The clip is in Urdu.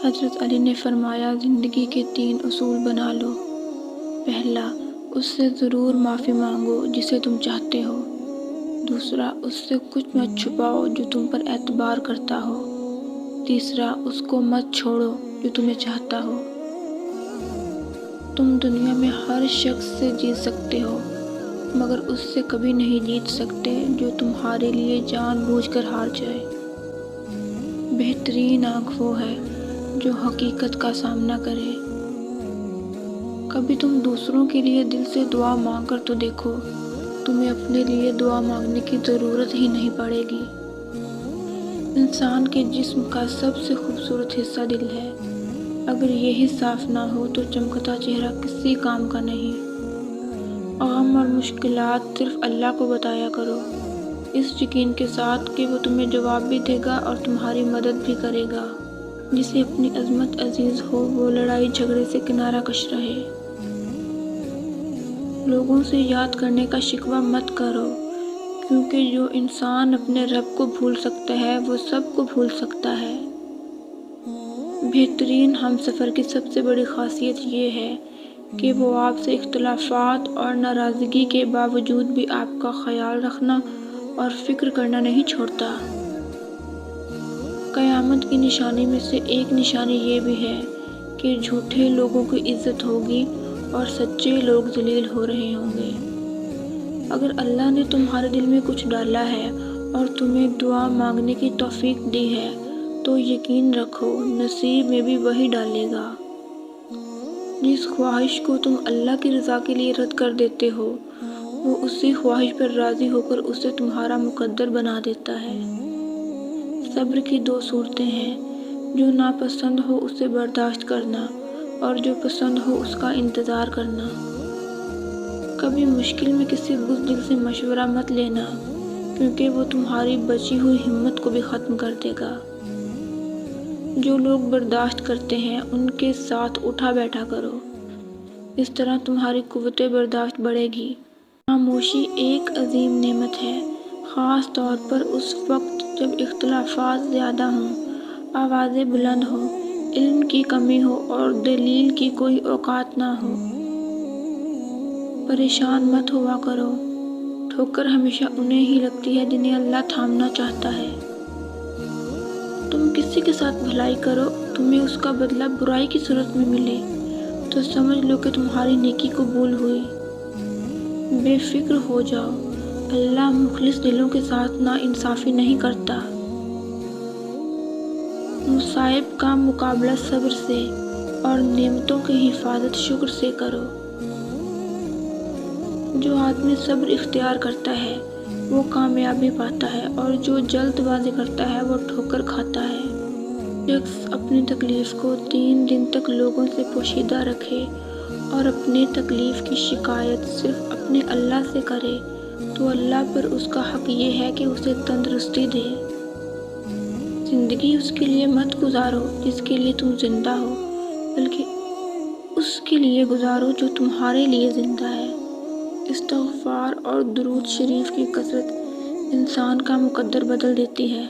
حضرت علی نے فرمایا، زندگی کے 3 اصول بنا لو۔ پہلا، اس سے ضرور معافی مانگو جسے تم چاہتے ہو۔ دوسرا، اس سے کچھ مت چھپاؤ جو تم پر اعتبار کرتا ہو۔ تیسرا، اس کو مت چھوڑو جو تمہیں چاہتا ہو۔ تم دنیا میں ہر شخص سے جیت سکتے ہو، مگر اس سے کبھی نہیں جیت سکتے جو تمہارے لیے جان بوجھ کر ہار جائے۔ بہترین آنکھ وہ ہے جو حقیقت کا سامنا کرے۔ کبھی تم دوسروں کے لیے دل سے دعا مانگ کر تو دیکھو، تمہیں اپنے لیے دعا مانگنے کی ضرورت ہی نہیں پڑے گی۔ انسان کے جسم کا سب سے خوبصورت حصہ دل ہے، اگر یہی صاف نہ ہو تو چمکتا چہرہ کسی کام کا نہیں۔ غم اور مشکلات صرف اللہ کو بتایا کرو، اس یقین کے ساتھ کہ وہ تمہیں جواب بھی دے گا اور تمہاری مدد بھی کرے گا۔ جسے اپنی عظمت عزیز ہو وہ لڑائی جھگڑے سے کنارہ کش رہے۔ لوگوں سے یاد کرنے کا شکوہ مت کرو، کیونکہ جو انسان اپنے رب کو بھول سکتا ہے وہ سب کو بھول سکتا ہے۔ بہترین ہم سفر کی سب سے بڑی خاصیت یہ ہے کہ وہ آپ سے اختلافات اور ناراضگی کے باوجود بھی آپ کا خیال رکھنا اور فکر کرنا نہیں چھوڑتا۔ قیامت کی نشانی میں سے ایک نشانی یہ بھی ہے کہ جھوٹے لوگوں کی عزت ہوگی اور سچے لوگ ذلیل ہو رہے ہوں گے۔ اگر اللہ نے تمہارے دل میں کچھ ڈالا ہے اور تمہیں دعا مانگنے کی توفیق دی ہے تو یقین رکھو نصیب میں بھی وہی ڈالے گا۔ جس خواہش کو تم اللہ کی رضا کے لیے رد کر دیتے ہو وہ اسی خواہش پر راضی ہو کر اسے تمہارا مقدر بنا دیتا ہے۔ صبر کی 2 صورتیں ہیں، جو ناپسند ہو اسے برداشت کرنا اور جو پسند ہو اس کا انتظار کرنا۔ کبھی مشکل میں کسی بزدل سے مشورہ مت لینا، کیونکہ وہ تمہاری بچی ہوئی ہمت کو بھی ختم کر دے گا۔ جو لوگ برداشت کرتے ہیں ان کے ساتھ اٹھا بیٹھا کرو، اس طرح تمہاری قوت برداشت بڑھے گی۔ خاموشی ایک عظیم نعمت ہے، خاص طور پر اس وقت جب اختلافات زیادہ ہوں، آوازیں بلند ہوں، علم کی کمی ہو اور دلیل کی کوئی اوقات نہ ہو۔ پریشان مت ہوا کرو، ٹھوکر ہمیشہ انہیں ہی لگتی ہے جنہیں اللہ تھامنا چاہتا ہے۔ تم کسی کے ساتھ بھلائی کرو، تمہیں اس کا بدلہ برائی کی صورت میں ملے تو سمجھ لو کہ تمہاری نیکی قبول ہوئی۔ بے فکر ہو جاؤ، اللہ مخلص دلوں کے ساتھ ناانصافی نہیں کرتا۔ مصائب کا مقابلہ صبر سے اور نعمتوں کی حفاظت شکر سے کرو۔ جو آدمی صبر اختیار کرتا ہے وہ کامیابی پاتا ہے، اور جو جلد بازی کرتا ہے وہ ٹھوکر کھاتا ہے۔ شخص اپنی تکلیف کو 3 دن تک لوگوں سے پوشیدہ رکھے اور اپنی تکلیف کی شکایت صرف اپنے اللہ سے کرے تو اللہ پر اس کا حق یہ ہے کہ اسے تندرستی دے۔ زندگی اس کے لیے مت گزارو جس کے لیے تم زندہ ہو، بلکہ اس کے لیے گزارو جو تمہارے لیے زندہ ہے۔ استغفار اور درود شریف کی کثرت انسان کا مقدر بدل دیتی ہے۔